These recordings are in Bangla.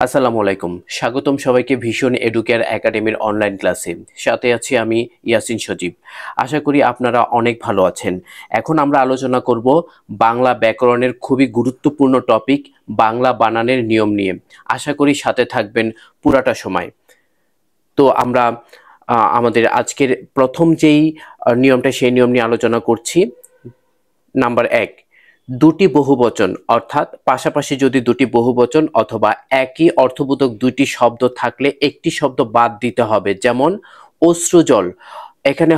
আসসালামু আলাইকুম। স্বাগতম সবাইকে ভিশন এডুকেয়ার একাডেমির অনলাইন ক্লাসে। সাথে আছি আমি ইয়াসিন সজীব। আশা করি আপনারা অনেক ভালো আছেন। এখন আমরা আলোচনা করব বাংলা ব্যাকরণের খুবই গুরুত্বপূর্ণ টপিক বাংলা বানানের নিয়ম নিয়ে। আশা করি সাথে থাকবেন পুরাটা সময়। তো আমরা আমাদের আজকের প্রথম যেই নিয়মটা সেই নিয়ম নিয়ে আলোচনা করছি। নাম্বার 1, দুটি বহুবচন অর্থাৎ পাশাপাশি যদি দুটি বহুবচন অথবা একই অর্থবোধক দুইটি শব্দ থাকলে একটি শব্দ বাদ দিতে হবে। যেমন অশ্রুজল, এখানে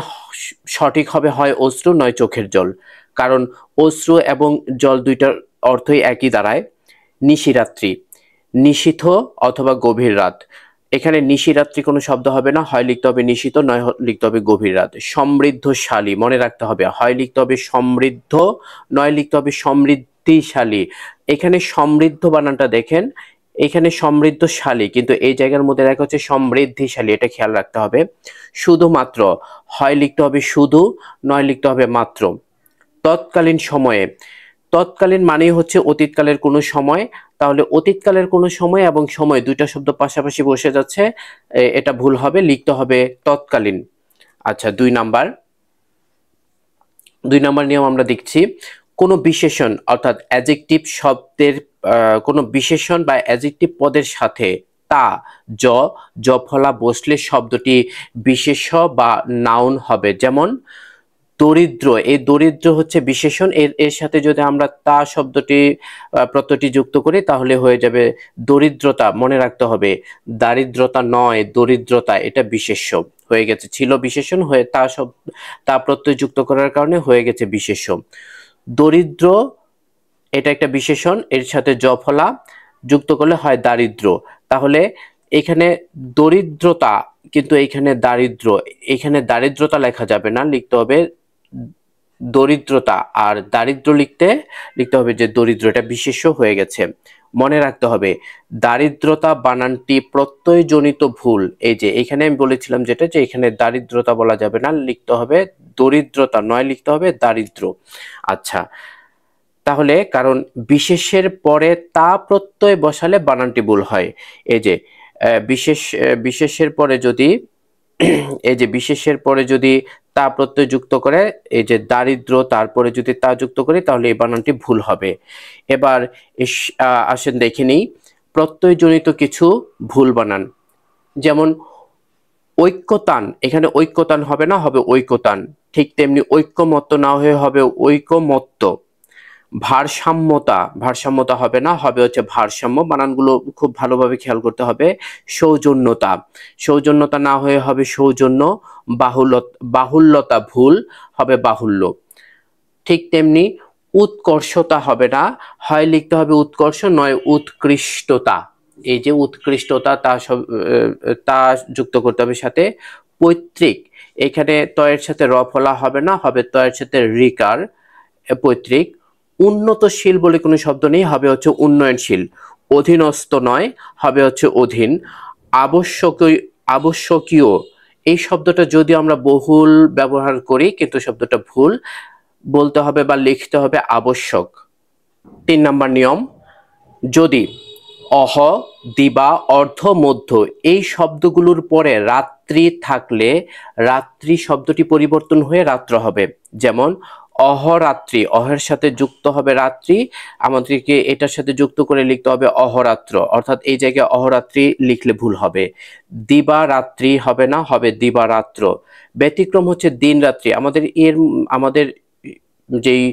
সঠিক হবে হয় অশ্রু নয় চোখের জল, কারণ অশ্রু এবং জল দুইটার অর্থই একই দাঁড়ায়। নিশিরাত্রি, নিশীথ অথবা গভীর রাত, এখানে নিশিরাত্রি কোনো শব্দ হবে না, হয় লিখতে হবে নিশীথ নয় লিখতে হবে গভীর রাত। সমৃদ্ধশালী, মনে রাখতে হবে হয় লিখতে হবে সমৃদ্ধ নয় লিখতে হবে সমৃদ্ধিশালী। এখানে সমৃদ্ধ বানানটা দেখেন, এখানে সমৃদ্ধশালী কিন্তু এই জায়গার মধ্যে দেখা হচ্ছে সমৃদ্ধিশালী, এটা খেয়াল রাখতে হবে। শুধুমাত্র, হয় লিখতে হবে শুধু নয় লিখতে হবে মাত্র। তৎকালীন সময়ে, তৎকালীন মানেই হচ্ছে অতীতকালের কোনো সময়, তাহলে অতীতকালের কোনো সময় এবং সময় দুইটা শব্দ পাশাপাশি বসে যাচ্ছে, এটা ভুল হবে, লিখতে হবে তৎকালীন। আচ্ছা, 2 নাম্বার নিয়ম আমরা দেখছি। কোনো বিশেষণ অর্থাৎ অ্যাডজেক্টিভ শব্দের কোনো বিশেষণ বা অ্যাডজেক্টিভ পদের সাথে তা, জফলা বসলে শব্দটি বিশেষ্য বা নাউন হবে। যেমন দরিদ্র, এই দরিদ্র হচ্ছে বিশেষণ, এর সাথে যদি আমরা তা শব্দটি প্রত্যয়টি যুক্ত করি তাহলে হয়ে যাবে দরিদ্রতা। মনে রাখতে হবে দারিদ্রতা নয় দরিদ্রতা, এটা বিশেষ্য হয়ে গেছে, ছিল বিশেষণ হয়ে তা প্রত্যয় যুক্ত করার কারণে হয়ে গেছে বিশেষ্য। দরিদ্র এটা একটা বিশেষণ, এর সাথে জফলা যুক্ত করলে হয় দারিদ্র। তাহলে এখানে দরিদ্রতা কিন্তু এখানে দারিদ্র, এখানে দারিদ্রতা লেখা যাবে না, লিখতে হবে দরিদ্রতা। আর দারিদ্র লিখতে হবে যে দরিদ্র, এটা বিশেষ্য হয়ে গেছে। মনে রাখতে হবে দারিদ্রতা বানানটি প্রত্যয়জনিত ভুল। এই যে এখানে আমি বলেছিলাম যেটা, যে এখানে দারিদ্রতা বলা যাবে না, লিখতে হবে দরিদ্রতা নয় লিখতে হবে দারিদ্র। আচ্ছা, তাহলে কারণ বিশেষের পরে তা প্রত্যয় বসালে বানানটি ভুল হয়। এই যে বিশেষের পরে যদি এই যে বিশেষের পরে যদি তা প্রত্যয় যুক্ত করে, এই যে দারিদ্র তারপরে যদি তা যুক্ত করি তাহলে এই বানানটি ভুল হবে। এবার আসেন দেখে নিই প্রত্যয়জনিত কিছু ভুল বানান। যেমন ঐক্যতান, এখানে ঐক্যতান হবে না, হবে ঐকতান। ঠিক তেমনি ঐক্যমত্ত না হয়ে হবে ঐকমত্ত। ভারসাম্যতা হবে না, হবে হচ্ছে ভারসাম্য। বানানগুলো খুব ভালোভাবে খেয়াল করতে হবে। সৌজন্যতা না হয়ে হবে সৌজন্য। বাহুল্যতা ভুল, হবে বাহুল্য। ঠিক তেমনি উৎকর্ষতা হবে না, হয় লিখতে হবে উৎকর্ষ নয় উৎকৃষ্টতা। এই যে উৎকৃষ্টতা তা যুক্ত করতে হবে সাথে। পৈতৃক, এখানে তয়ের সাথে র ফলা হবে না, হবে তয়ের সাথে রিকার, পৈতৃক। উন্নতশীল বলে কোনো শব্দ নেই, হবে হচ্ছে উন্নয়নশীল। অধীনস্থ নয়, হবে হচ্ছে অধীন। আবশ্যকীয়, এই শব্দটা যদি আমরা বহুল ব্যবহার করি কিন্তু শব্দটা ভুল, বলতে হবে বা লিখতে হবে আবশ্যক। 3 নাম্বার নিয়ম, যদি অহ, দিবা, অর্ধ, মধ্য এই শব্দগুলোর পরে রাত্রি থাকলে রাত্রি শব্দটি পরিবর্তন হয়ে রাত্র হবে। যেমন অহরাত্রি, অহের সাথে যুক্ত হবে রাত্রি, আমাদেরকে এটার সাথে যুক্ত করে লিখতে হবে অহরাত্র, অর্থাৎ এই জায়গায় অহরাত্রি লিখলে ভুল হবে। দিবা রাত্রি হবে না, হবে দিবারাত্র। ব্যতিক্রম হচ্ছে দিন রাত্রি। আমাদের যেই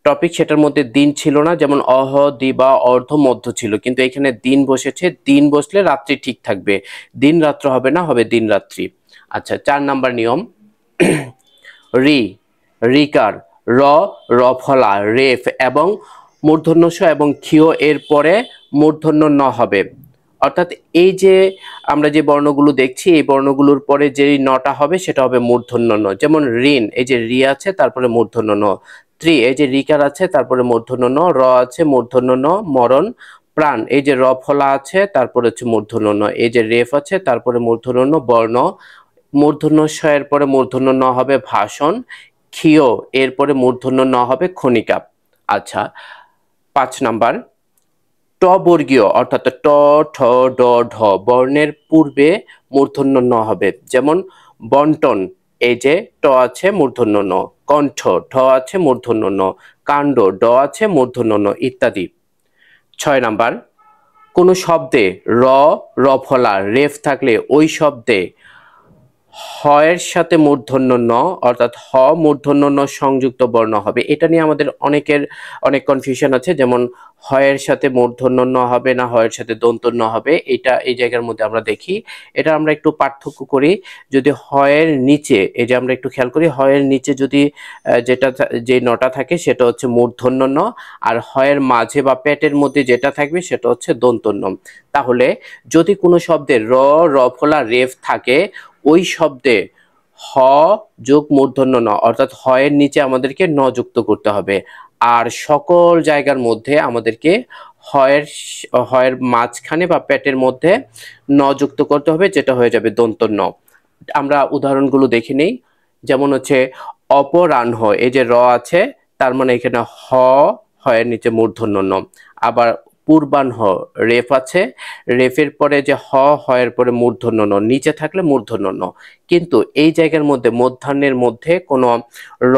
টপিক সেটার মধ্যে দিন ছিল না, যেমন অহ, দিবা, অর্ধ, মধ্য ছিল, কিন্তু এখানে দিন বসেছে, দিন বসলে রাত্রি ঠিক থাকবে, দিন রাত্র হবে না, হবে দিন রাত্রি। আচ্ছা, 4 নাম্বার নিয়ম, রিকার, রফলা, রেফ এবং মূর্ধন্য ষ এবং ক্ষিয় এর পরে মূর্ধন্য ন হবে। অর্থাৎ এই যে আমরা যে বর্ণগুলো দেখছি এই বর্ণগুলোর পরে যে নটা হবে সেটা হবে মূর্ধন্য ন। যেমন ঋণ, এই যে রি আছে তারপরে মূর্ধন্য ন। এই যে রিকার আছে তারপরে মূর্ধন্য ন, র আছে মূর্ধন্য ন। মরণ, প্রাণ, এই যে র ফলা আছে তারপরে হচ্ছে মূর্ধন্য ন। এই যে রেফ আছে তারপরে মূর্ধন্য ন। বর্ণ, মূর্ধন্য ষ এর পরে মূর্ধন্য ন হবে ভাষণ। ক্ষীয় এরপরে মূর্ধন্য ন হবে খনিকা। আচ্ছা, 5 নাম্বার, বর্গীয় অর্থাৎ ট, ঠ, ড, ঢ বর্ণের পূর্বে মূর্ধন্য ন হবে। যেমন বন্টন, এই যে ট আছে মূর্ধন্য ন, কণ্ঠ ঢ আছে মূর্ধন্য ন, কাণ্ড ড আছে মূর্ধন্য ন ইত্যাদি। 6 নাম্বার, কোন শব্দে র, র ফলা, রেফ থাকলে ওই শব্দে হ এর সাথে মূর্ধন্য ন অর্থাৎ হ মূর্ধন্য ন সংযুক্ত বর্ণ হবে। এটা নিয়ে আমাদের অনেকের অনেক কনফিউশন আছে, যেমন হ এর সাথে মূর্ধন্য ন হবে না হ এর সাথে দন্ত ন হবে, এটা এই জায়গার মধ্যে আমরা দেখি। এটা আমরা একটু পার্থক্য করি। যদি হ এর নিচে, এই যে আমরা একটু খেয়াল করি, হ এর নিচে যদি যে নটা থাকে সেটা হচ্ছে মূর্ধন্য ন, আর হ এর মাঝে বা পেটের মধ্যে যেটা থাকবে সেটা হচ্ছে দন্ত ন। তাহলে যদি কোনো শব্দে র, র ফলা, রেফ থাকে, ওই শব্দে হ যোগ মূর্ধন্য ন অর্থাৎ হ এর নিচে আমাদেরকে ন যুক্ত করতে হবে। আর সকল জায়গার মধ্যে আমাদেরকে হ এর মাঝখানে বা পেটের মধ্যে ন যুক্ত করতে হবে, যেটা হয়ে যাবে দন্ত ন। আমরা উদাহরণগুলো দেখে নেই। যেমন হচ্ছে অপরাহ্ন, এই যে র আছে তার মানে এখানে হ, হ এর নিচে মূর্ধন্য ন। আবার পূর্বাহ্ন, রেফ আছে, রেফের পরে যে হ, হ এর পরে মূর্ধন্য ন, নিচে থাকলে মূর্ধন্য ন। কিন্তু এই জায়গার মধ্যে মধ্যাহ্নের মধ্যে কোনো র,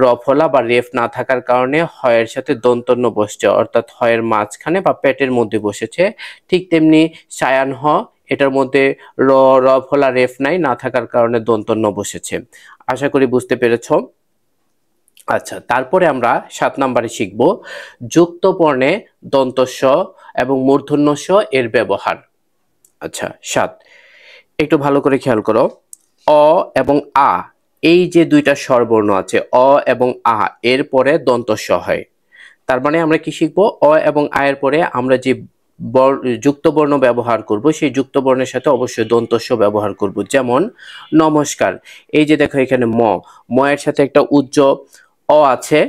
র ফলা বা রেফ না থাকার কারণে হ এর সাথে দন্ত ন বসছে, অর্থাৎ হ এর মাঝখানে বা পেটের মধ্যে বসেছে। ঠিক তেমনি সায়াহ্ন, এটার মধ্যে র, র ফলা, রেফ নাই, না থাকার কারণে দন্ত ন বসেছে। আশা করি বুঝতে পেরেছো। আচ্ছা, তারপরে আমরা 7 নম্বরে শিখব যুক্ত বর্ণে দন্ত স এবং মূর্ধন্য স এর ব্যবহার। আচ্ছা 7, একটু ভালো করে খেয়াল করো। অ এবং আ, এই যে দুইটা স্বরবর্ণ আছে অ এবং আ, এর পরে দন্ত স হয়। তার মানে আমরা কি শিখবো, অ এবং আ এর পরে আমরা যে যুক্ত বর্ণ ব্যবহার করব, সেই যুক্ত বর্ণের সাথে অবশ্যই দন্ত স ব্যবহার করব। যেমন নমস্কার, এই যে দেখো এখানে ম এর সাথে একটা উজ্জ অ আছে,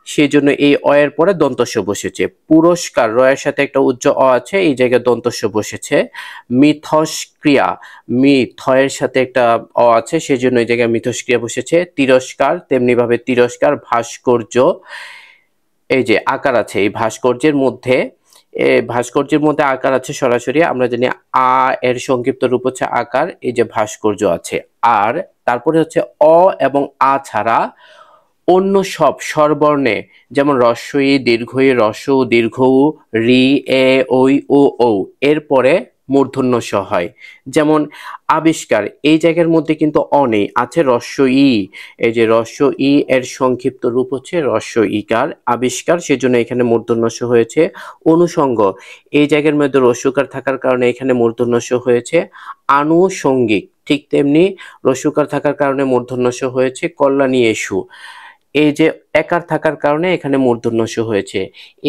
সেই জন্য এই অ এর পরে দন্ত স বসেছে। পুরস্কার, র এর সাথে একটা উজ্জ অ আছে, এই জায়গায় দন্ত স বসেছে। মিথস্ক্রিয়া, থ এর সাথে একটা অ আছে, সেই জন্য এই জায়গায় মিথস্ক্রিয়া বসেছে। তিরস্কার, তেমনি ভাবে তিরস্কার। ভাস্কর্য, এই যে আকার আছে, এই ভাস্কর্যের মধ্যে আকার আছে সরাসরি, আমরা জানি আ এর সংক্ষিপ্ত রূপ হচ্ছে আকার, এই যে ভাস্কর্য আছে। আর তারপরে হচ্ছে অ এবং আ ছাড়া অন্য সব স্বরবর্ণে, যেমন হ্রস্ব ই, দীর্ঘ ই, হ্রস্ব উ, দীর্ঘ উ, রি, এ, ওই, ও, ঔ এরপরে মূর্ধন্য স হয়। যেমন আবিষ্কার, এই জায়গার মধ্যে কিন্তু অ নেই, আছে হ্রস্ব ই, এই যে হ্রস্ব ই এর সংক্ষিপ্ত রূপ হচ্ছে হ্রস্ব ইকার, আবিষ্কার, সেজন্য এখানে মূর্ধন্য স হয়েছে। অনুষঙ্গ, এই জায়গার মধ্যে রস্যকার থাকার কারণে এখানে মূর্ধন্য স হয়েছে। আনুষঙ্গিক, ঠিক তেমনি রস্যকার থাকার কারণে মূর্ধন্য স হয়েছে। কল্যাণী এসু, এই যে একার থাকার কারণে এখানে মূর্ধন্য স হয়েছে।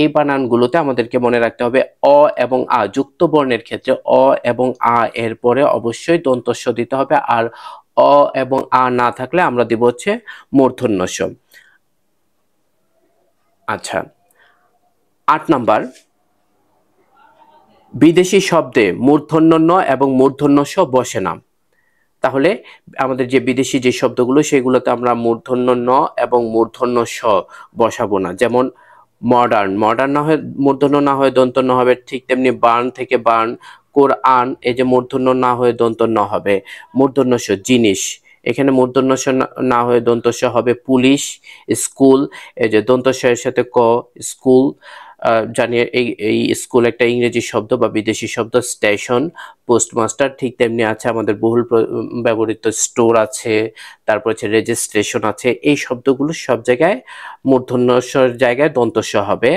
এই বানানগুলোতে আমাদেরকে মনে রাখতে হবে অ এবং আ, যুক্ত বর্ণের ক্ষেত্রে অ এবং আ এর পরে অবশ্যই দন্ত স দিতে হবে, আর অ এবং আ না থাকলে আমরা দিব হচ্ছে মূর্ধন্য স। আচ্ছা 8 নাম্বার, বিদেশি শব্দে মূর্ধন্য ন এবং মূর্ধন্য স বসে না। তাহলে আমাদের যে বিদেশি যে শব্দগুলো, সেগুলোতে আমরা মূর্ধন্য ন এবং মূর্ধন্য স বসাবো না। যেমন মডার্ন, মডার্ন না হয় মূর্ধন্য না হয়ে দন্ত ন হবে। ঠিক তেমনি বার্ন থেকে বার্ন। কোরআন, এই যে মূর্ধন্য না হয়ে দন্ত ন হবে। মূর্ধন্য স জিনিস, এখানে মূর্ধন্য স না হয়ে দন্ত স হবে। পুলিশ, স্কুল, এই যে দন্ত স এর সাথে ক, স্কুল। জানি এই স্কুল একটা ইংরেজি শব্দ বা বিদেশি শব্দ। স্টেশন, পোস্টমাস্টার, ঠিক তেমনি আছে আমাদের বহুল ব্যবহৃত স্টোর আছে, তারপর হচ্ছে রেজিস্ট্রেশন আছে। এই শব্দগুলো সব জায়গায় মূর্ধন্য ষর জায়গায় দন্ত স হবে।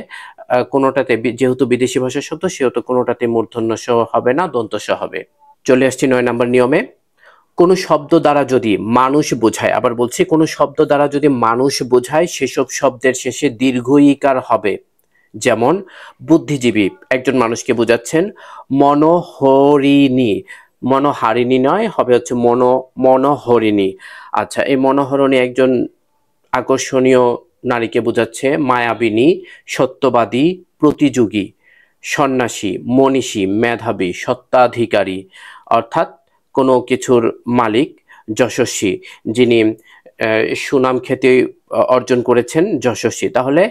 কোনোটাতে যেহেতু বিদেশি ভাষার শব্দ, সেহেতু কোনোটাতে মূর্ধন্য স হবে না, দন্ত স হবে। চলে আসছি 9 নম্বর নিয়মে। কোনো শব্দ দ্বারা যদি মানুষ বোঝায়, আবার বলছি, কোনো শব্দ দ্বারা যদি মানুষ বোঝায়, সেসব শব্দের শেষে দীর্ঘ ইকার হবে। যেমন বুদ্ধিজীবী, একজন মানুষকে বোঝাচ্ছেন। মনোহরিণী, মনোহারিণী নয়, হবে হচ্ছে মনোহরিণী। আচ্ছা, এই মনোহরিণী একজন আকর্ষণীয় নারীকে বোঝাচ্ছে। মায়াবিনী, সত্যবাদী, প্রতিযোগী। সন্ন্যাসী, মনীষী, মেধাবী, সত্ত্বাধিকারী, অর্থাৎ কোনো কিছুর মালিক। যশস্বী, যিনি সুনাম খ্যাতি অর্জন করেছেন, যশস্বী। তাহলে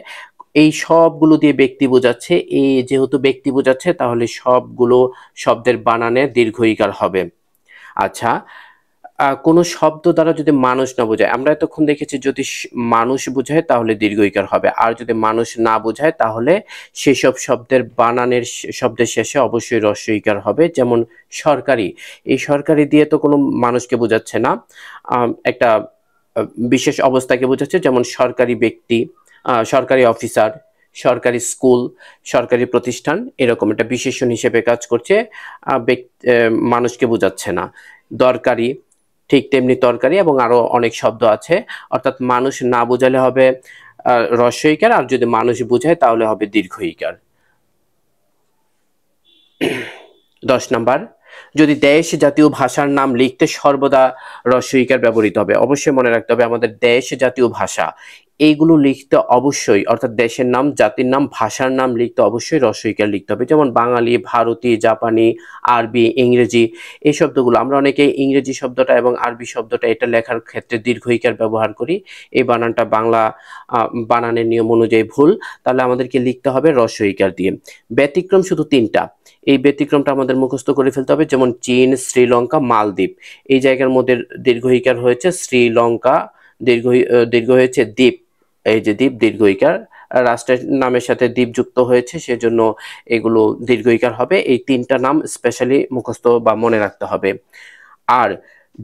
এই সবগুলো দিয়ে ব্যক্তি বোঝাচ্ছে, এই যেহেতু ব্যক্তি বোঝাচ্ছে তাহলে সবগুলো শব্দের বানানে দীর্ঘ ঈকার হবে। আচ্ছা, কোনো শব্দ দ্বারা যদি মানুষ না বোঝায়, আমরা এতক্ষণ দেখেছি যদি মানুষ বোঝায় তাহলে দীর্ঘ ঈকার হবে, আর যদি মানুষ না বোঝায় তাহলে সেসব শব্দের বানানের শব্দের শেষে অবশ্যই হ্রস্ব ঈকার হবে। যেমন সরকারি, এই সরকারি দিয়ে তো কোনো মানুষকে বোঝাচ্ছে না, একটা বিশেষ অবস্থাকে বোঝাচ্ছে, যেমন সরকারি ব্যক্তি, সরকারি অফিসার, সরকারি স্কুল, সরকারি প্রতিষ্ঠান, এরকম একটা বিশেষণ হিসেবে কাজ করছে, মানুষকে বোঝাচ্ছে না। দরকারি, ঠিক তেমনি তরকারি এবং আরো অনেক শব্দ আছে, অর্থাৎ মানুষ না বোঝালে হবে হ্রস্ব ঈকার, আর যদি মানুষ বোঝায় তাহলে হবে দীর্ঘ ঈকার। 10 নাম্বার, যদি দেশ জাতীয় ভাষার নাম লিখতে সর্বদা হ্রস্ব ঈকার ব্যবহৃত হবে। অবশ্যই মনে রাখতে হবে আমাদের দেশ জাতীয় ভাষা এইগুলো লিখতে অবশ্যই, অর্থাৎ দেশের নাম, জাতির নাম, ভাষার নাম লিখতে অবশ্যই হ্রস্ব ঈকার লিখতে হবে। যেমন বাঙালি, ভারতী, জাপানি, আরবি, ইংরেজি, এই শব্দগুলো আমরা অনেকে ইংরেজি শব্দটা এবং আরবি শব্দটা এটা লেখার ক্ষেত্রে দীর্ঘ ঈকার ব্যবহার করি, এই বানানটা বাংলা বানানের নিয়ম অনুযায়ী ভুল, তাহলে আমাদেরকে লিখতে হবে হ্রস্ব ঈকার দিয়ে। ব্যতিক্রম শুধু 3টা, এই ব্যতিক্রমটা আমাদের মুখস্থ করে ফেলতে হবে। যেমন চীন, শ্রীলঙ্কা, মালদ্বীপ, এই জায়গার মধ্যে দীর্ঘ ঈকার হয়েছে শ্রীলঙ্কা, দীর্ঘ হয়েছে দ্বীপ, এই যে দ্বীপ দীর্ঘ ঈকার, রাষ্ট্রের নামের সাথে দ্বীপ যুক্ত হয়েছে সেজন্য এগুলো দীর্ঘ ঈকার হবে। এই 3টা নাম স্পেশালি মুখস্থ বা মনে রাখতে হবে। আর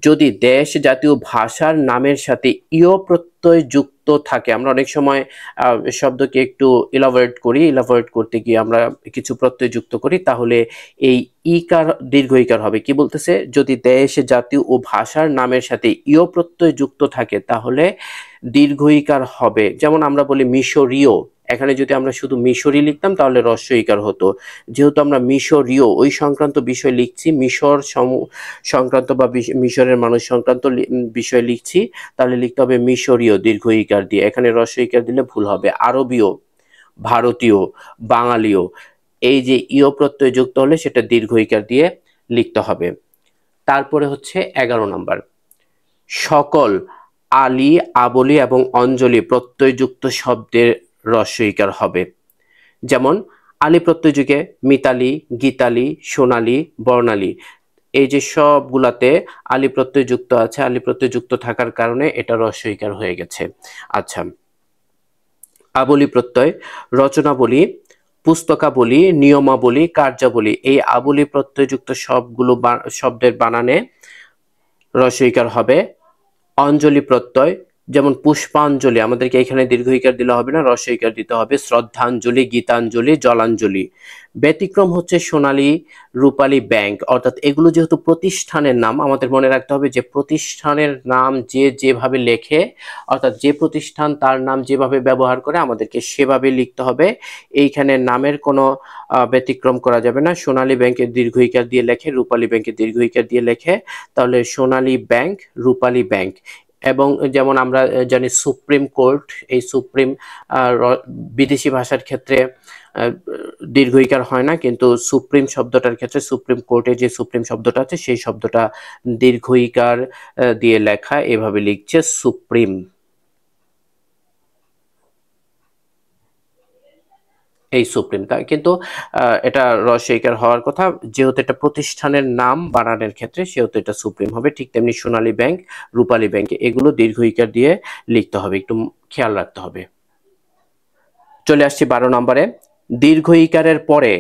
যদি দেশ জাতীয় ভাষার নামের সাথে ইয় প্রত্যয় যুক্ত থাকে, আমরা অনেক সময় শব্দকে একটু ইলাবোরেট করি, ইলাবোরেট করতে গিয়ে আমরা কিছু প্রত্যয় যুক্ত করি, তাহলে এই ইকার দীর্ঘ ঈকার হবে। কি বলতেছে, যদি দেশ জাতীয় ও ভাষার নামের সাথে ইয় প্রত্যয় যুক্ত থাকে তাহলে দীর্ঘ ঈকার হবে। যেমন আমরা বলি মিশরীয়, এখানে যদি আমরা শুধু মিশরি লিখতাম তাহলে হ্রস্ব ঈকার হতো। যেহেতু আমরা মিশরীয় ওই সংক্রান্ত বিষয় লিখছি, মিশর সংক্রান্ত বা মিশরের মানুষ সংক্রান্ত বিষয় লিখছি, তাহলে লিখতে হবে মিশরীয় দীর্ঘ ঈকার দিয়ে, এখানে হ্রস্ব ঈকার দিলে ভুল হবে। আরবীয়, ভারতীয়, বাঙালিও, এই যে ইয় প্রত্যয় যুক্ত হলে সেটা দীর্ঘ ঈকার দিয়ে লিখতে হবে। তারপরে হচ্ছে 11 নাম্বার, সকল আলী, আবলি এবং অঞ্জলি প্রত্যয়যুক্ত শব্দের হ্রস্ব ঈকার হবে। যেমন আলী প্রত্যয় যুগে মিতালি, গীতালি, সোনালী, বর্ণালী, এই যে সবগুলাতে আলী প্রত্যয় যুক্ত আছে, আলী প্রত্যয় যুক্ত থাকার কারণে এটা হ্রস্ব ঈকার হয়ে গেছে। আচ্ছা, আবলি প্রত্যয়, রচনাবলী, পুস্তকাবলী, নিয়মাবলী, কার্যাবলী, এই আবলি প্রত্যয়যুক্ত সবগুলো শব্দের বানানে হ্রস্ব ঈকার হবে। অঞ্জলি প্রত্যয়, যেমন পুষ্পাঞ্জলি, আমাদেরকে এখানে দীর্ঘ ঈকার দিলে হবে না, হ্রস্ব ঈকার দিতে হবে। শ্রদ্ধাঞ্জলি, গীতাঞ্জলি, জলাঞ্জলি। ব্যতিক্রম হচ্ছে সোনালী, রূপালী ব্যাংক, অর্থাৎ এগুলো যেহেতু প্রতিষ্ঠানের নাম, আমাদের মনে রাখতে হবে যে প্রতিষ্ঠানের নাম যে যেভাবে লেখে, অর্থাৎ যে প্রতিষ্ঠান তার নাম যেভাবে ব্যবহার করে আমাদেরকে সেভাবে লিখতে হবে। এইখানে নামের কোনো ব্যতিক্রম করা যাবে না। সোনালী ব্যাংকের দীর্ঘ ঈকার দিয়ে লেখে, রূপালী ব্যাংকের দীর্ঘ ঈকার দিয়ে লেখে, তাহলে সোনালী ব্যাংক, রূপালী ব্যাংক। এবং যেমন আমরা জানি সুপ্রিম কোর্ট, এই সুপ্রিম বিদেশি ভাষার ক্ষেত্রে দীর্ঘ ঈকার হয় না, কিন্তু সুপ্রিম শব্দটার ক্ষেত্রে সুপ্রিম কোর্টে যে সুপ্রিম শব্দটা আছে সেই শব্দটা দীর্ঘ ঈকার দিয়ে লেখা, এভাবে লিখছে সুপ্রিম। এই সুপ্রিম, কিন্তু এটা হ্রস্ব ঈকার হওয়ার কথা, যেহেতু এটা প্রতিষ্ঠানের নাম বানানের ক্ষেত্রে সেহেতু এটা সুপ্রিম হবে। ঠিক তেমনি সোনালী ব্যাংক, রূপালী ব্যাংক, এগুলো দীর্ঘ ঈকার দিয়ে লিখতে হবে, একটু খেয়াল রাখতে হবে। চলে আসছি 12 নম্বরে, দীর্ঘ ঈকারের পরে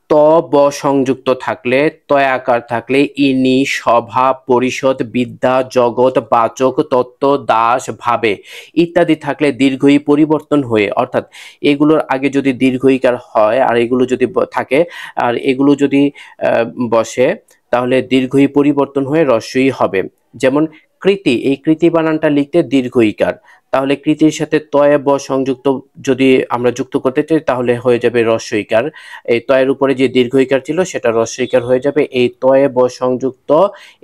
ত ব সংযুক্ত থাকলে, তয়াকার থাকলে ইনি, সভা, পরিষদ, বিদ্যা, জগৎ, বাচক, তত্ত্ব, দাস, ভাবে ইত্যাদি থাকলে দীর্ঘ ই পরিবর্তন হয়ে, অর্থাৎ এগুলোর আগে যদি দীর্ঘ ঈকার হয় আর এগুলো যদি থাকে আর এগুলো যদি বসে তাহলে দীর্ঘ ই পরিবর্তন হয়ে হ্রস্ব ই হবে। যেমন কৃতি, এই কৃতি বানানটা লিখতে দীর্ঘ ঈকার, তাহলে কৃতির সাথে তয়ে ব সংযুক্ত যদি আমরা যুক্ত করতে চাই তাহলে হয়ে যাবে হ্রস্ব ঈকার। এই তয়ের উপরে যে দীর্ঘ ঈকার ছিল সেটা হ্রস্ব ঈকার হয়ে যাবে। এই তয়ে ব সংযুক্ত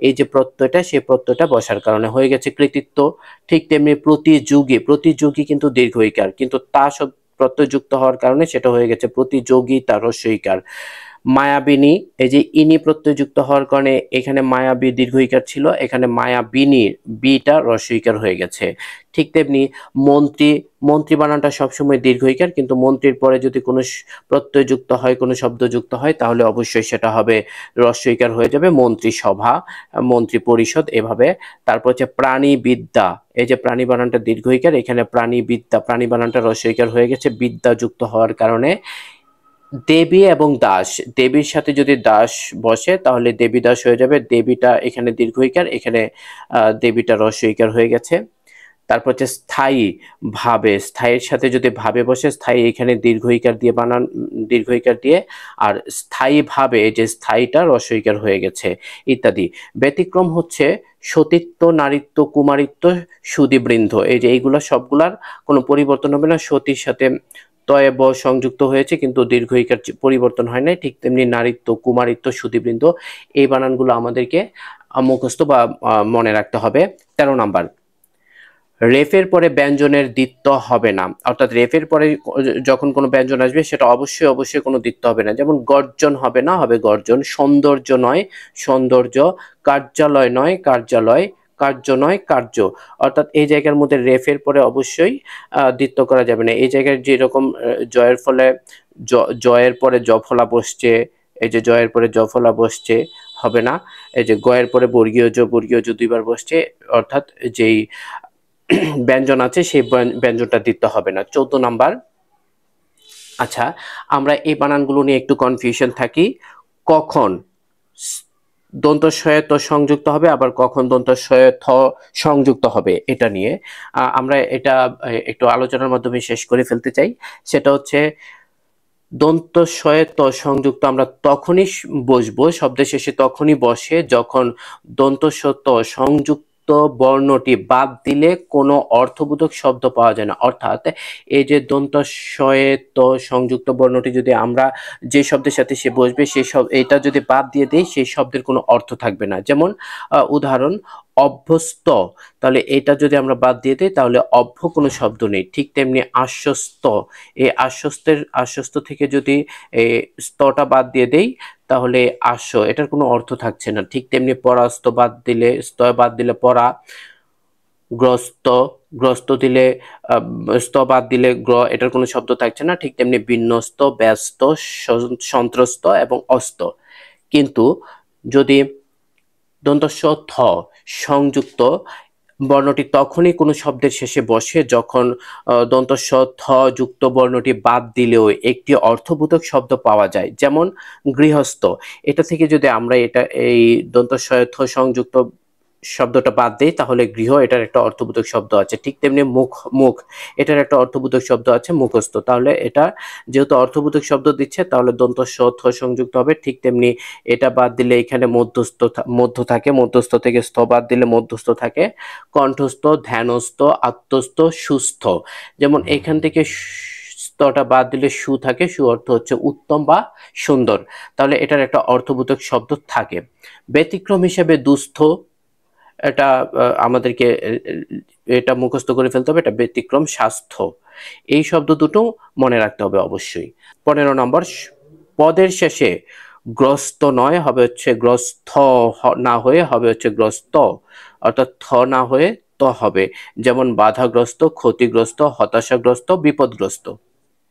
এই যে প্রত্যয়টা, সেই প্রত্যয়টা বসার কারণে হয়ে গেছে কৃতিত্ব। ঠিক তেমনি প্রতিযোগী, প্রতিযোগী কিন্তু দীর্ঘ ঈকার, কিন্তু তা সব প্রত্যয় যুক্ত হওয়ার কারণে সেটা হয়ে গেছে প্রতিযোগিতা, হ্রস্ব ঈকার। মায়াবিনী, এই যে ইনি প্রত্যয় যুক্ত হওয়ার কারণে এখানে মায়াবী দীর্ঘ ইকার ছিল, এখানে মায়াবিনীর বিটা হ্রস্ব ইকার হয়ে গেছে। ঠিক তেমনি মন্ত্রী, মন্ত্রী বানানটা সবসময় দীর্ঘ ইকার, কিন্তু মন্ত্রীর পরে যদি কোনো প্রত্যয় যুক্ত হয়, কোনো শব্দ যুক্ত হয়, তাহলে অবশ্যই সেটা হবে হ্রস্ব ইকার হয়ে যাবে। মন্ত্রিসভা, মন্ত্রী পরিষদ, এভাবে। তারপর হচ্ছে প্রাণীবিদ্যা, এই যে প্রাণী বানানটা দীর্ঘ ইকার, এখানে প্রাণীবিদ্যা, প্রাণী বানানটা হ্রস্ব ইকার হয়ে গেছে বিদ্যা যুক্ত হওয়ার কারণে। দেবী এবং দাস, দেবীর সাথে যদি দাস বসে তাহলে দেবী দাস হয়ে যাবে, দেবীটা এখানে দীর্ঘ ইকার, এখানে দেবীটা হ্রস্ব ইকার হয়ে গেছে। তারপর হচ্ছে স্থায়ী ভাবে, স্থায়ীর সাথে যদি ভাবে বসে, স্থায়ী এখানে দীর্ঘ ইকার দিয়ে বানান, দীর্ঘ ইকার দিয়ে, আর স্থায়ী ভাবে যে স্থায়ীটা হ্রস্ব ইকার হয়ে গেছে, ইত্যাদি। ব্যতিক্রম হচ্ছে সতীত্ব, নারীত্ব, কুমারিত্ব, সুধীবৃন্দ, এই যে এইগুলা সবগুলার কোনো পরিবর্তন হবে না। সতীর সাথে তয়ে ব সংযুক্ত হয়েছে কিন্তু দীর্ঘ ইকার পরিবর্তন হয় নাই। ঠিক তেমনি নারীত্ব, কুমারিত্ব, সুধীবৃন্দ, এই বানানগুলো আমাদেরকে মুখস্থ বা মনে রাখতে হবে। 13 নাম্বার, রেফের পরে ব্যঞ্জনের দ্বিত্ব হবে না, অর্থাৎ রেফের পরে যখন কোনো ব্যঞ্জন আসবে সেটা অবশ্যই অবশ্যই কোনো দ্বিত্ব হবে না। যেমন গর্জন হবে না, হবে গর্জন। সৌন্দর্য নয়, সৌন্দর্য। কার্যালয় নয়, কার্যালয়। কার্য নয়, কার্য। অর্থাৎ এই জায়গার মধ্যে রেফের পরে অবশ্যই দ্বিত্ব করা যাবে না। এই জায়গায় যেরকম জয়ের ফলে জয়ের পরে জফলা বসছে, এই যে জয়ের পরে জফলা বসছে, হবে না। এই যে গয়ের পরে বর্গীয় জ, বর্গীয় জ দুইবার বসছে, অর্থাৎ যেই ব্যঞ্জন আছে সেই ব্যঞ্জনটা দিতে হবে না। 14 নাম্বার, আচ্ছা আমরা এই বানানগুলো নিয়ে একটু কনফিউশন থাকি। কখন দন্তস্বয়ে ত সংযুক্ত হবে, আবার কখন দন্তস্বয়ে থ সংযুক্ত হবে, এটা নিয়ে আমরা এটা একটু আলোচনার মাধ্যমে শেষ করে ফেলতে চাই। সেটা হচ্ছে দন্তস্বয়ে ত সংযুক্ত আমরা তখনই বসবো, শব্দের শেষে তখনই বসে যখন দন্তস্ব ত সংযুক্ত বর্ণটি বাদ দিলে কোনো অর্থবোধক শব্দ পাওয়া যায় না। অর্থাৎ এই যে দন্তস্বয়ে ত সংযুক্ত বর্ণটি যদি আমরা যে শব্দের সাথে সে বসবে সেই এটা যদি বাদ দিয়ে দেই, সেই শব্দের কোনো অর্থ থাকবে না। যেমন উদাহরণ অভ্যস্ত, তাহলে এটা যদি আমরা বাদ দিয়ে দিই তাহলে অভ্য কোনো শব্দ নেই। ঠিক তেমনি আশ্বস্ত, এই আশ্বস্ত থেকে যদি স্তটা বাদ দিয়ে দেই তাহলে আশ্ব, এটার কোনো অর্থ থাকছে না। ঠিক তেমনি পরাস্ত বাদ দিলে, স্তয় বাদ দিলে পরা। গ্রস্ত, গ্রস্ত দিলে স্ত বাদ দিলে গ্র, এটার কোনো শব্দ থাকছে না। ঠিক তেমনি বিন্যস্ত, ব্যস্ত, সন্ত্রস্ত এবং অস্ত। কিন্তু যদি দন্তস্ব থ সংযুক্ত বর্ণটি তখনই কোনো শব্দের শেষে বসে যখন দন্তস্ব থ যুক্ত বর্ণটি বাদ দিলেও একটি অর্থবোধক শব্দ পাওয়া যায়। যেমন গৃহস্থ, এটা থেকে যদি আমরা এই দন্তস্ব থ সংযুক্ত শব্দটা বাদ দেই তাহলে গৃহ, এটার একটা অর্থবোধক শব্দ আছে। ঠিক তেমনি মুখ, এটার একটা অর্থবোধক শব্দ আছে মুখস্থ। তাহলে এটা যেহেতু অর্থবোধক শব্দ দিচ্ছে তাহলে দন্তস্ব থ সংযুক্ত হবে। ঠিক তেমনি এটা বাদ দিলে এখানে মধ্য থাকে, মধ্যস্থ থেকে স্থ বাদ দিলে মধ্যস্থ থাকে। কণ্ঠস্থ, ধ্যানস্থ, আত্মস্থ, সুস্থ। যেমন এখান থেকে স্তটা বাদ দিলে সু থাকে, সু অর্থ হচ্ছে উত্তম বা সুন্দর, তাহলে এটার একটা অর্থবোধক শব্দ থাকে। ব্যতিক্রম হিসেবে দুস্থ, এটা আমাদেরকে এটা মুখস্থ করে ফেলতে হবে, এটা ব্যতিক্রম। স্বাস্থ্য, এই শব্দ দুটো মনে রাখতে হবে অবশ্যই। 15 নম্বর, পদের শেষে গ্রস্ত নয়, হবে হচ্ছে গ্রস্থ, না হয়ে হবে হচ্ছে গ্রস্ত, অর্থাৎ থ না হয়ে ত হবে। যেমন বাধাগ্রস্ত, ক্ষতিগ্রস্ত, হতাশাগ্রস্ত, বিপদগ্রস্ত।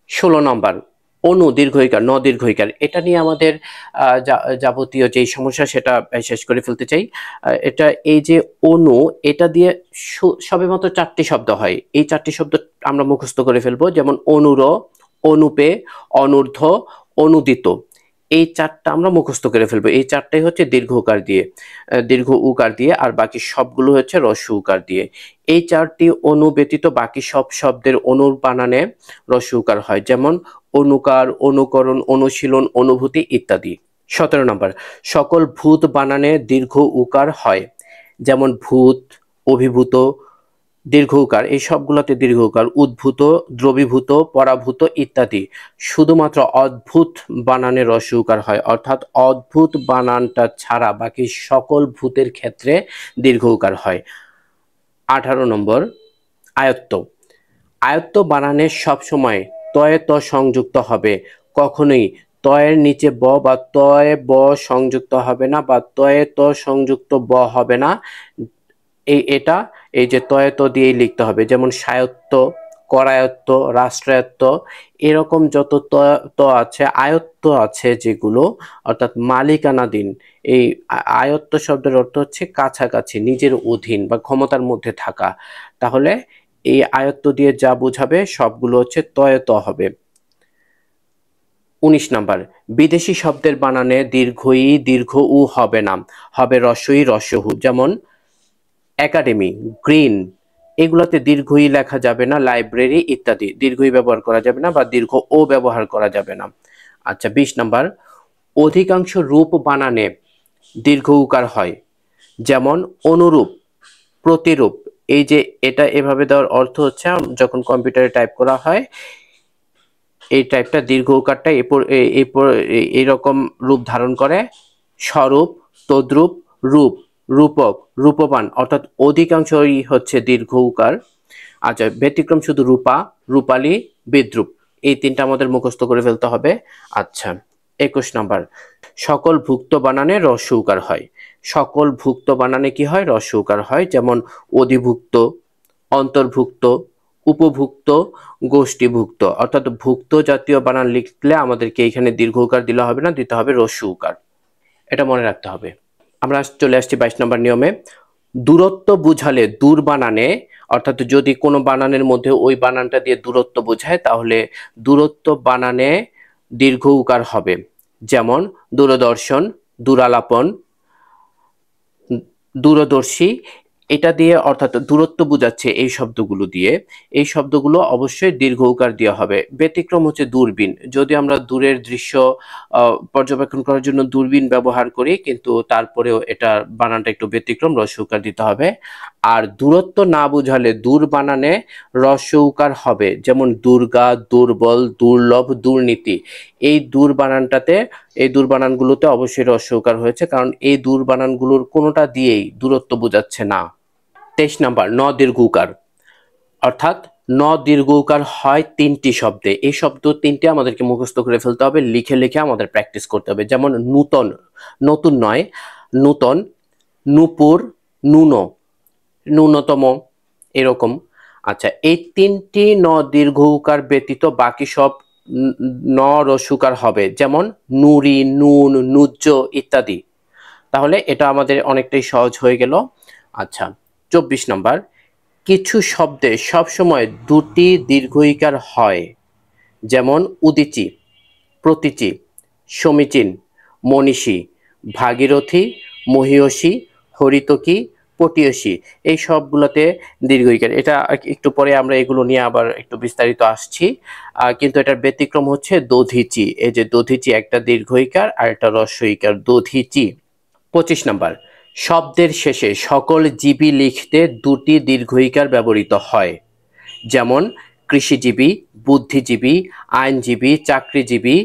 16 নম্বর, অনু দীর্ঘইকার, ন দীর্ঘইকার, এটা নিয়ে আমাদের যাবতীয় যেই সমস্যা সেটা শেষ করে ফেলতে চাই। এটা এই যে অনু, এটা দিয়ে সবেমাত্র 4টি শব্দ হয়। এই 4টি শব্দ আমরা মুখস্থ করে ফেলবো। যেমন অনুর, অনুপে, অনূর্ধ্ব, অনুদিত, এই 4টা আমরা মুখস্থ করে ফেলবো। এই 4টাই হচ্ছে দীর্ঘ উকার দিয়ে, দীর্ঘ উকার দিয়ে, আর বাকি সবগুলো হচ্ছে হ্রস্ব উকার দিয়ে। এই 4টি অনু ব্যতীত বাকি সব শব্দের অনুর বানানে হ্রস্ব উকার হয়। যেমন অনুকার, অনুকরণ, অনুশীলন, অনুভূতি ইত্যাদি। 17 নম্বর, সকল ভূত বানানে দীর্ঘ উকার হয়। যেমন ভূত, অভিভূত, দীর্ঘ উকার, এই সবগুলোতে দীর্ঘ উকার। উদ্ভূত, দ্রবীভূত, পরাভূত ইত্যাদি। শুধুমাত্র অদ্ভুত বানানে হ্রস্ব উকার হয়, অর্থাৎ অদ্ভুত বানানটা ছাড়া বাকি সকল ভূতের ক্ষেত্রে দীর্ঘ উকার হয়। 18 নম্বর, আয়ত্ত, আয়ত্ত বানানে সবসময় তয়ে ত সংযুক্ত হবে, কখনোই তয়ের নিচে ব বা তয়ে ব সংযুক্ত হবে না বা তয়ে ত সংযুক্ত ব হবে না। এটা এই যে তয়ে ত দিয়েই লিখতে হবে, যেমন স্বায়ত্ত, করায়ত্ত, রাষ্ট্রায়ত্ত, এরকম যত ত আছে, আয়ত্ত আছে যেগুলো, অর্থাৎ মালিকানাধীন। এই আয়ত্ত শব্দের অর্থ হচ্ছে কাছাকাছি, নিজের অধীন বা ক্ষমতার মধ্যে থাকা। তাহলে এই আয়ত্ত দিয়ে যা বোঝাবে সবগুলো হচ্ছে তয়ে ত হবে। 19 নাম্বার, বিদেশি শব্দের বানানে দীর্ঘ ই দীর্ঘ উ হবে না, হবে হ্রস্ব ই হ্রস্ব হু। যেমন একাডেমি, গ্রিন, এগুলোতে দীর্ঘ ই লেখা যাবে না। লাইব্রেরি ইত্যাদি দীর্ঘ ই ব্যবহার করা যাবে না বা দীর্ঘ ও ব্যবহার করা যাবে না। আচ্ছা, 20 নাম্বার, অধিকাংশ রূপ বানানে দীর্ঘ উকার হয়। যেমন অনুরূপ, প্রতিরূপ। এই যে এটা এভাবে দেওয়ার অর্থ হচ্ছে যখন কম্পিউটারে টাইপ করা হয়, এই টাইপটা দীর্ঘ উকারটা এইরকম রূপ ধারণ করে। স্বরূপ, তদ্রূপ, রূপ, রূপক, রূপবান, অর্থাৎ অধিকাংশই হচ্ছে দীর্ঘ উকার। আচ্ছা, ব্যতিক্রম শুধু রূপা, রূপালী, বিদ্রূপ, এই তিনটা আমাদের মুখস্থ করে ফেলতে হবে। আচ্ছা, 21 নাম্বার, সকল ভুক্ত বানানে হ্রস্ব উকার হয়। সকল ভুক্ত বানানে কি হয়? হ্রস্ব উকার হয়। যেমন অধিভুক্ত, অন্তর্ভুক্ত, উপভুক্ত, গোষ্ঠীভুক্ত। অর্থাৎ ভুক্ত জাতীয় বানান লিখলে আমাদেরকে এখানে দীর্ঘ উকার দিলে হবে না, দিতে হবে হ্রস্ব উকার। এটা মনে রাখতে হবে। আমরা চলে আসছি 22 নম্বর নিয়মে। দূরত্ব বুঝালে দূর বানানে, অর্থাৎ যদি কোনো বানানের মধ্যে ওই বানানটা দিয়ে দূরত্ব বোঝায় তাহলে দূরত্ব বানানে দীর্ঘ উকার হবে। যেমন দূরদর্শন, দূরালাপন, দূরদর্শী, এটা দিয়ে অর্থাৎ দূরত্ব বোঝাচ্ছে এই শব্দগুলো দিয়ে। এই শব্দগুলো অবশ্যই দীর্ঘ উকার দেওয়া হবে। ব্যতিক্রম হচ্ছে দূরবীন। যদি আমরা দূরের দৃশ্য পর্যবেক্ষণ করার জন্য দূরবীন ব্যবহার করি, কিন্তু তারপরেও এটা বানানটা একটু ব্যতিক্রম, হ্রস্ব উকার দিতে হবে। আর দূরত্ব না বোঝালে দূর বানানে হ্রস্ব উকার হবে। যেমন দুর্গা, দুর্বল, দুর্লভ, দুর্নীতি, এই দূর বানানটাতে, এই দূর বানানগুলোতে অবশ্যই হ্রস্ব উকার হয়েছে, কারণ এই দূর বানানগুলোর কোনোটা দিয়েই দূরত্ব বোঝাচ্ছে না। 23 নাম্বার, ন দীর্ঘ উকার, অর্থাৎ ন দীর্ঘ উকার হয় 3টি শব্দে। এই শব্দ 3টে আমাদেরকে মুখস্থ করে ফেলতে হবে, লিখে লিখে আমাদের প্র্যাকটিস করতে হবে। যেমন নূতন, নতুন নয়, নূতন, নূপুর, ন্যূন, ন্যূনতম, এরকম। আচ্ছা, এই 3টি ন দীর্ঘ উকার ব্যতীত বাকি সব ন হ্রস্ব উকার হবে। যেমন নুরি, নুন, নুজ্জ ইত্যাদি। তাহলে এটা আমাদের অনেকটাই সহজ হয়ে গেল। আচ্ছা, 24 নাম্বার, কিছু শব্দে সবসময় দুটি দীর্ঘ ইকার হয়। যেমন উদীচী, প্রতীচী, সমীচীন, মনীষী, ভাগীরথী, মহীয়সী, হরিতকী, পটীয়সী, এই সবগুলোতে দীর্ঘ ইকার। এটা একটু পরে আমরা এগুলো নিয়ে আবার একটু বিস্তারিত আসছি। কিন্তু এটার ব্যতিক্রম হচ্ছে দধিচি। এই যে দধিচি, একটা দীর্ঘ ইকার আর একটা হ্রস্ব ইকার, দধিচি। 25 নাম্বার, শব্দের শেষে সকল জীবী লিখতে দুটি দীর্ঘ ইকার ব্যবহৃত হয়। যেমন কৃষিজীবী, বুদ্ধিজীবী, আইনজীবী, চাকরিজীবী,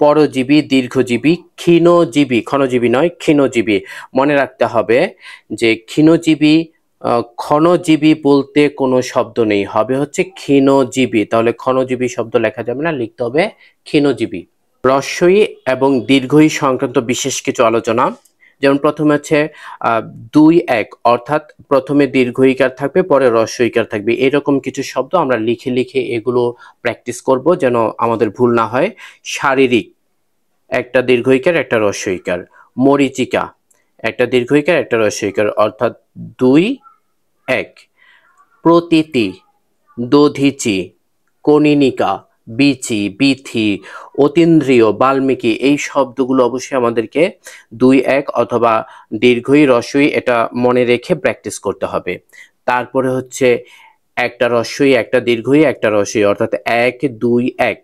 পরজীবী, দীর্ঘজীবী, ক্ষীণজীবী, ক্ষণজীবী নয়, ক্ষীণজীবী। মনে রাখতে হবে যে ক্ষীণজীবী, ক্ষণজীবী বলতে কোনো শব্দ নেই, হবে হচ্ছে ক্ষীণজীবী। তাহলে ক্ষণজীবী শব্দ লেখা যাবে না, লিখতে হবে ক্ষীণজীবী। হ্রস্বই এবং দীর্ঘই সংক্রান্ত বিশেষ কিছু আলোচনা। যেমন প্রথমে হচ্ছে 2-1, অর্থাৎ প্রথমে দীর্ঘ ইকার থাকবে, পরে হ্রস্ব ইকার থাকবে। এরকম কিছু শব্দ আমরা লিখে লিখে এগুলো প্র্যাকটিস করব যেন আমাদের ভুল না হয়। শারীরিক, একটা দীর্ঘ ইকার, একটা হ্রস্ব ইকার। মরীচিকা, একটা দীর্ঘ ইকার, একটা হ্রস্ব ইকার, অর্থাৎ 2-1। প্রতীতি, দধিচি, কনিনিকা, বিচি, বিথি, অতীন্দ্রিয়, বাল্মীকি, এই শব্দগুলো অবশ্যই আমাদেরকে 2-1 অথবা দীর্ঘই হ্রস্বই, এটা মনে রেখে প্র্যাকটিস করতে হবে। তারপরে হচ্ছে একটা হ্রস্বই, একটা দীর্ঘই, একটা হ্রস্বই, অর্থাৎ 1-2-1।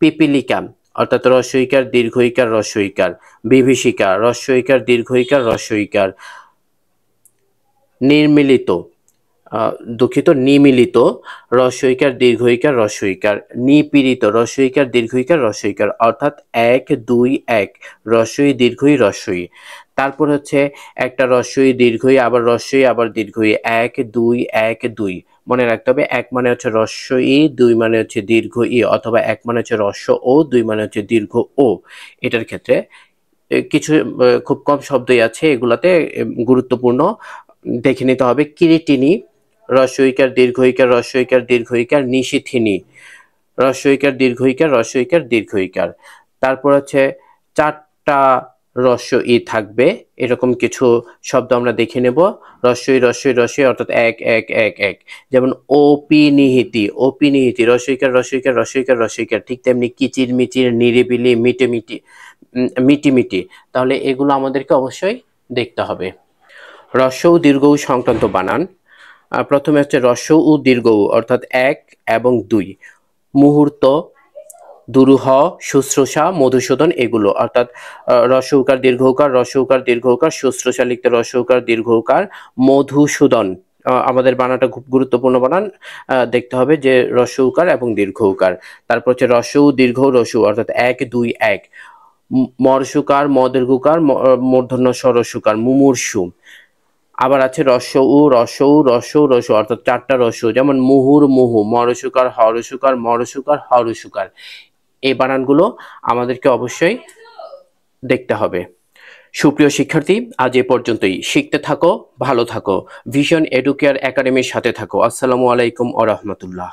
পিপীলিকা, অর্থাৎ হ্রস্ব ইকার, দীর্ঘ ইকার, হ্রস্ব ইকার। বিভীষিকা, হ্রস্ব ইকার, দীর্ঘ ইকার, হ্রস্ব ইকার। নির্মিলিত, দুঃখিত, নিমিলিত, হ্রস্ব ইকার, দীর্ঘ ইকার, হ্রস্ব ইকার। নিপীড়িত, হ্রস্ব ইকার, দীর্ঘ ইকার, হ্রস্ব ইকার, অর্থাৎ 1-2-1, হ্রস্বই, দীর্ঘই, হ্রস্বই। তারপর হচ্ছে একটা হ্রস্বই দীর্ঘই আবার হ্রস্বই আবার দীর্ঘই, ১ ২ ১ ২। মনে রাখতে হবে ১ মানে হচ্ছে হ্রস্ব ই, ২ মানে হচ্ছে দীর্ঘ ই, অথবা ১ মানে হচ্ছে হ্রস্ব ও, ২ মানে হচ্ছে দীর্ঘ ও। এটার ক্ষেত্রে কিছু খুব কম শব্দই আছে এগুলাতে গুরুত্বপূর্ণ দেখে নিতে হবে। কিরিটিনি, হ্রস্বইকার দীর্ঘইকার হ্রস্বইকার দীর্ঘইকার, নিশিথিনী, হ্রস্বইকার দীর্ঘইকার হ্রস্বইকার দীর্ঘইকার। তারপর হচ্ছে ৪টা হ্রস্ব ই থাকবে, এরকম কিছু শব্দ আমরা দেখে নেব। হ্রস্বই রস্বই রস্বই অর্থাৎ ১ ১ ১ ১। যেমন অপিনিহিতি, অপিনিহিতি, হ্রস্বইকার হ্রস্বইকার হ্রস্বইকার হ্রস্বইকার। ঠিক তেমনি কিচির মিচির, নিরিবিলি, মিটিমিটি, মিটিমিটি। তাহলে এগুলো আমাদেরকে অবশ্যই দেখতে হবে। হ্রস্ব ও দীর্ঘ উ সংক্রান্ত বানান। প্রথমে হচ্ছে হ্রস্ব ও দীর্ঘ উ অর্থাৎ ১ এবং ২। মুহূর্ত, দুরূহ, শুশ্রূষা, মধুসূদন এগুলো অর্থাৎ হ্রস্ব উকার দীর্ঘ উকার, হ্রস্ব উকার দীর্ঘ উকার, শুশ্রূষা লিখতে হ্রস্ব উকার দীর্ঘ উকার, মধুসূদন। আমাদের বানানটা খুব গুরুত্বপূর্ণ বানান, দেখতে হবে যে হ্রস্ব উকার এবং দীর্ঘ উকার। তারপর হচ্ছে হ্রস্ব উ দীর্ঘ হ্রস্ব উ অর্থাৎ ১ ২ ১। মরসুকার মদীর্ঘকার মূর্ধন্য স্বরসুকার, মুমূর্ষু। আবার আছে হ্রস্ব উ হ্রস্ব উ হ্রস্ব উ হ্রস্ব অর্থাৎ ৪টা হ্রস্ব, যেমন মুহুর মুহু, মরসুকার হরসুকার মরসুকার হরসুকার। এই বানানগুলো আমাদেরকে অবশ্যই দেখতে হবে। সুপ্রিয় শিক্ষার্থী, আজ এ পর্যন্তই। শিখতে থাকো, ভালো থাকো, ভিশন এডুকেয়ার একাডেমির সাথে থাকো। আসসালামু আলাইকুম ওয়া রাহমাতুল্লাহ।